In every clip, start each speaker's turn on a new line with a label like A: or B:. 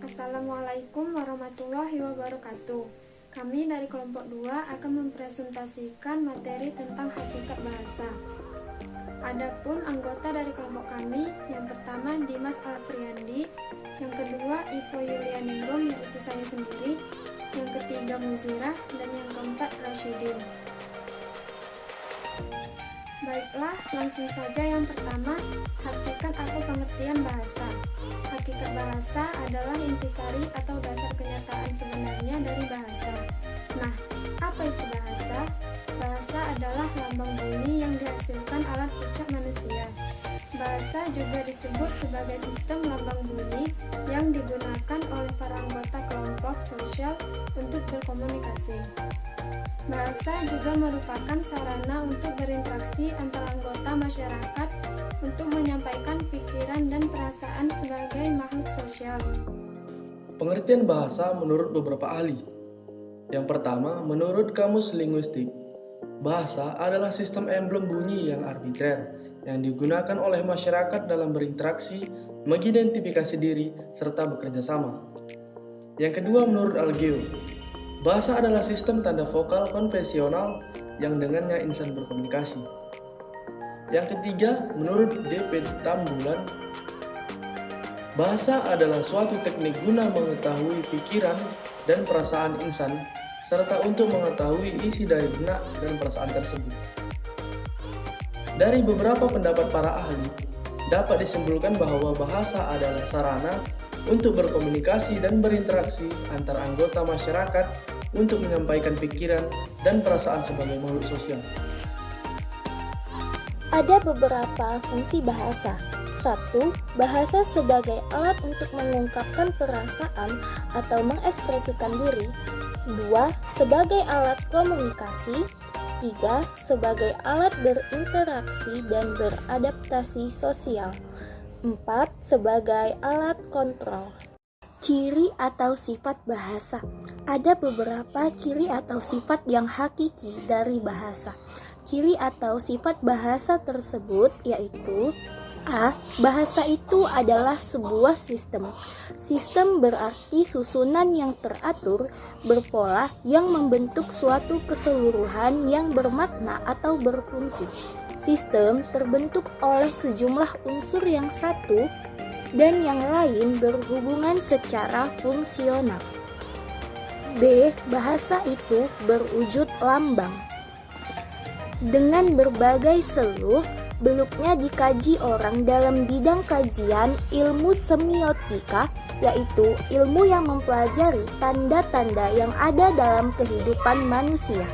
A: Assalamualaikum warahmatullahi wabarakatuh. Kami dari kelompok 2 akan mempresentasikan materi tentang hakikat bahasa. Adapun anggota dari kelompok kami, yang pertama Dimas Alfriandi, yang kedua Ivo Yulianingrum yaitu saya sendiri, yang ketiga Muzirah, dan yang keempat Rasyidin. Baiklah, langsung saja yang pertama, hakikat atau pengertian bahasa. Hakikat bahasa adalah intisari atau dasar kenyataan sebenarnya dari bahasa. Nah, apa itu bahasa? Bahasa adalah lambang bunyi yang dihasilkan alat ucap manusia. Bahasa juga disebut sebagai sistem lambang bunyi yang digunakan oleh para anggota kelompok sosial untuk berkomunikasi. Bahasa juga merupakan sarana untuk berinteraksi antara anggota masyarakat untuk menyampaikan pikiran dan perasaan sebagai makhluk sosial.
B: Pengertian bahasa menurut beberapa ahli. Yang pertama, menurut Kamus Linguistik, bahasa adalah sistem emblem bunyi yang arbitrer yang digunakan oleh masyarakat dalam berinteraksi, mengidentifikasi diri, serta bekerja sama. Yang kedua, menurut Algeo, bahasa adalah sistem tanda vokal konvensional yang dengannya insan berkomunikasi. Yang ketiga, menurut D.P. Tambulan, bahasa adalah suatu teknik guna mengetahui pikiran dan perasaan insan, serta untuk mengetahui isi dari benak dan perasaan tersebut. Dari beberapa pendapat para ahli, dapat disimpulkan bahwa bahasa adalah sarana untuk berkomunikasi dan berinteraksi antara anggota masyarakat untuk menyampaikan pikiran dan perasaan sebagai makhluk sosial.
C: Ada beberapa fungsi bahasa. 1. Bahasa sebagai alat untuk mengungkapkan perasaan atau mengekspresikan diri. 2. Sebagai alat komunikasi. 3. Sebagai alat berinteraksi dan beradaptasi sosial. 4. Sebagai alat kontrol. Ciri atau sifat bahasa. Ada beberapa ciri atau sifat yang hakiki dari bahasa. Ciri atau sifat bahasa tersebut yaitu A. Bahasa itu adalah sebuah sistem. Sistem berarti susunan yang teratur, berpola, yang membentuk suatu keseluruhan yang bermakna atau berfungsi. Sistem terbentuk oleh sejumlah unsur yang satu dan yang lain berhubungan secara fungsional. B. Bahasa itu berwujud lambang. Dengan berbagai seluk-beluknya dikaji orang dalam bidang kajian ilmu semiotika, yaitu ilmu yang mempelajari tanda-tanda yang ada dalam kehidupan manusia.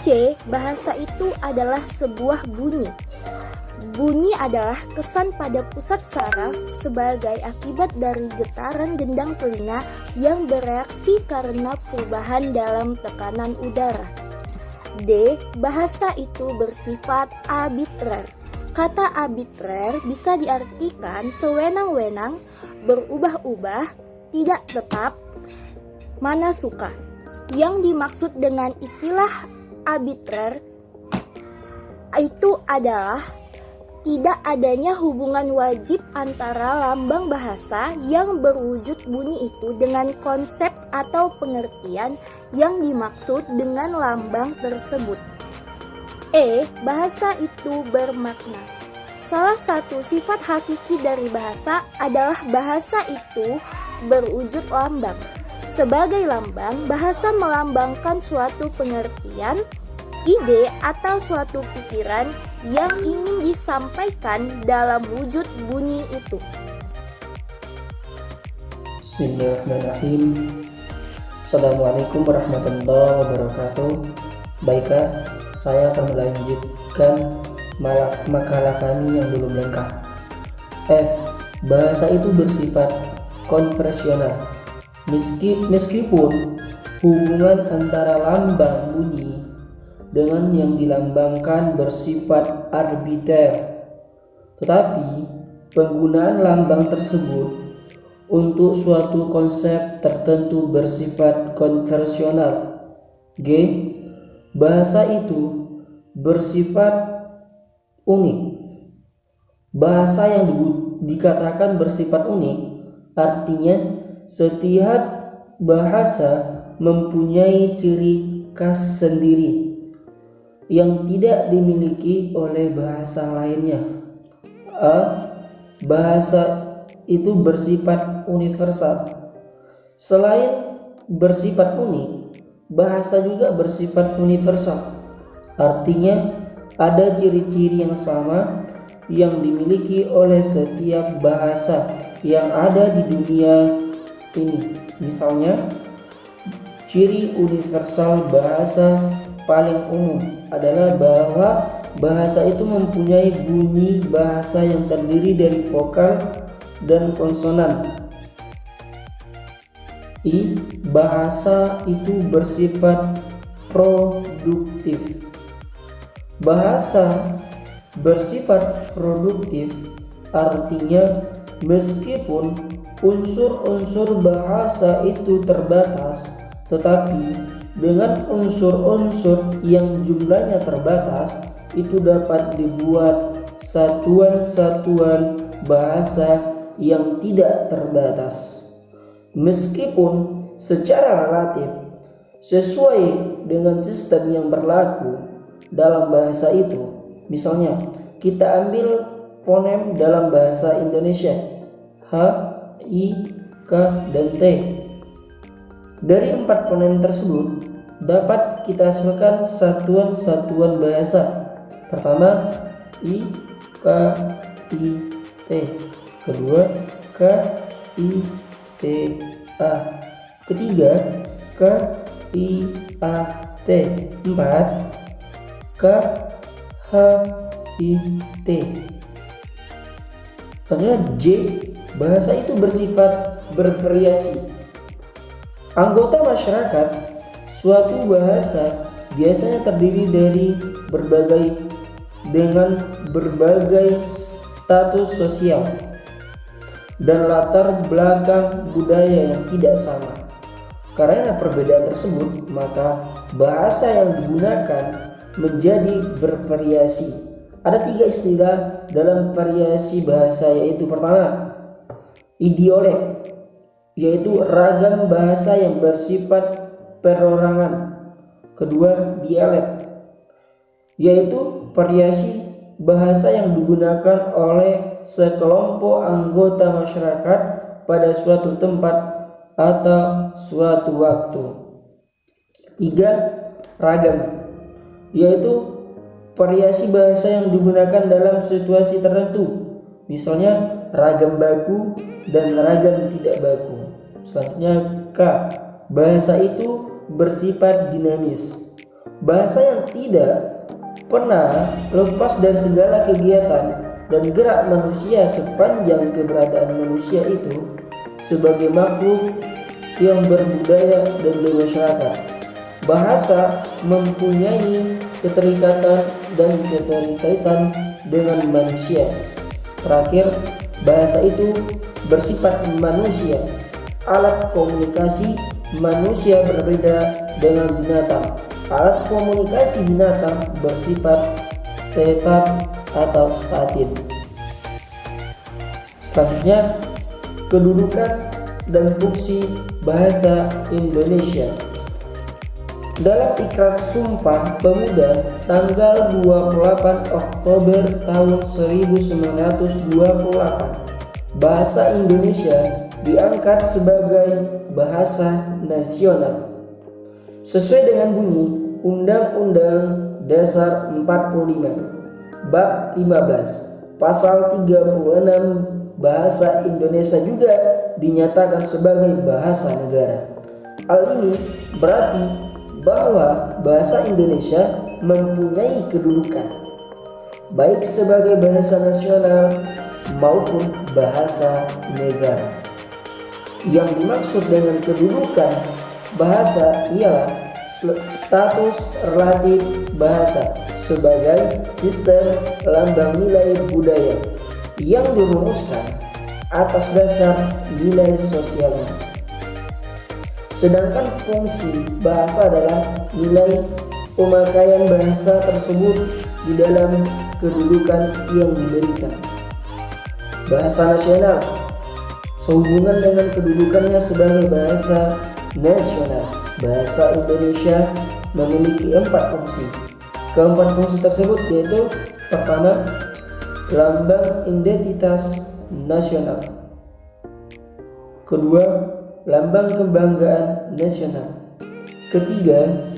C: C. Bahasa itu adalah sebuah bunyi. Bunyi adalah kesan pada pusat saraf sebagai akibat dari getaran gendang telinga yang bereaksi karena perubahan dalam tekanan udara. D. Bahasa itu bersifat arbitrer. Kata arbitrer bisa diartikan sewenang-wenang, berubah-ubah, tidak tetap, mana suka. Yang dimaksud dengan istilah arbitrer itu adalah tidak adanya hubungan wajib antara lambang bahasa yang berwujud bunyi itu dengan konsep atau pengertian yang dimaksud dengan lambang tersebut. E. Bahasa itu bermakna. Salah satu sifat hakiki dari bahasa adalah bahasa itu berwujud lambang. Sebagai lambang, bahasa melambangkan suatu pengertian, ide atau suatu pikiran yang ingin disampaikan dalam wujud bunyi itu.
D: Bismillahirrahmanirrahim. Assalamualaikum warahmatullahi wabarakatuh. Baiklah, saya akan melanjutkan makalah kami yang belum lengkap. F. Bahasa itu bersifat konvensional. Meskipun hubungan antara lambang bunyi dengan yang dilambangkan bersifat arbiter, tetapi penggunaan lambang tersebut untuk suatu konsep tertentu bersifat konvensional. G. Bahasa itu bersifat unik. Bahasa yang dikatakan bersifat unik, artinya setiap bahasa mempunyai ciri khas sendiri yang tidak dimiliki oleh bahasa lainnya. Bahasa itu bersifat universal. Selain bersifat unik, bahasa juga bersifat universal. Artinya ada ciri-ciri yang sama yang dimiliki oleh setiap bahasa yang ada di dunia ini. Misalnya, ciri universal bahasa paling umum adalah bahwa bahasa itu mempunyai bunyi bahasa yang terdiri dari vokal dan konsonan. Bahasa itu bersifat produktif. Bahasa bersifat produktif artinya meskipun unsur-unsur bahasa itu terbatas, tetapi dengan unsur-unsur yang jumlahnya terbatas itu dapat dibuat satuan-satuan bahasa yang tidak terbatas. Meskipun secara relatif sesuai dengan sistem yang berlaku dalam bahasa itu. Misalnya, kita ambil fonem dalam bahasa Indonesia, H, I, K, dan T. Dari 4 fonem tersebut dapat kita hasilkan satuan-satuan bahasa. Pertama, I, K, I, T. Kedua, K, I, T, A. Ketiga, K, I, A, T. 4, K, H, I, T. Selanjutnya J, bahasa itu bersifat bervariasi. Anggota masyarakat, suatu bahasa biasanya terdiri dari berbagai status sosial dan latar belakang budaya yang tidak sama. Karena perbedaan tersebut, maka bahasa yang digunakan menjadi bervariasi. Ada 3 istilah dalam variasi bahasa, yaitu pertama, idiolek, yaitu ragam bahasa yang bersifat perorangan. Kedua, dialek, yaitu variasi bahasa yang digunakan oleh sekelompok anggota masyarakat pada suatu tempat atau suatu waktu. 3, ragam, yaitu variasi bahasa yang digunakan dalam situasi tertentu. Misalnya ragam baku dan ragam tidak baku. Selanjutnya K, bahasa itu bersifat dinamis. Bahasa yang tidak pernah lepas dari segala kegiatan dan gerak manusia sepanjang keberadaan manusia itu sebagai makhluk yang berbudaya dan bermasyarakat. Bahasa mempunyai keterikatan dengan manusia. Terakhir, bahasa itu bersifat manusia. Alat komunikasi manusia berbeda dengan binatang. Alat komunikasi binatang bersifat tetap atau statis. Selanjutnya, kedudukan dan fungsi bahasa Indonesia. Dalam Ikrar Sumpah Pemuda tanggal 28 Oktober tahun 1928, bahasa Indonesia diangkat sebagai bahasa nasional. Sesuai dengan bunyi Undang-Undang Dasar 45, Bab 15, Pasal 36, bahasa Indonesia juga dinyatakan sebagai bahasa negara. Hal ini berarti bahwa bahasa Indonesia mempunyai kedudukan baik sebagai bahasa nasional maupun bahasa negara. Yang dimaksud dengan kedudukan bahasa ialah status relatif bahasa sebagai sistem lambang nilai budaya yang dirumuskan atas dasar nilai sosialnya. Sedangkan fungsi bahasa adalah nilai pemakaian bahasa tersebut di dalam kedudukan yang diberikan. bahasa nasional. Sehubungan dengan kedudukannya sebagai bahasa nasional, bahasa Indonesia memiliki 4 fungsi. Keempat fungsi tersebut yaitu: pertama, lambang identitas nasional. Kedua, lambang kebanggaan nasional. Ketiga,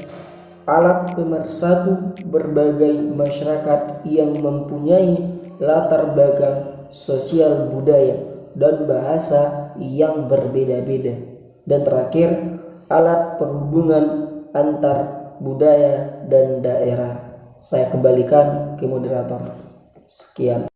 D: alat pemersatu berbagai masyarakat yang mempunyai latar belakang sosial budaya dan bahasa yang berbeda-beda. Dan terakhir, alat perhubungan antar budaya dan daerah. Saya kembalikan ke moderator. Sekian.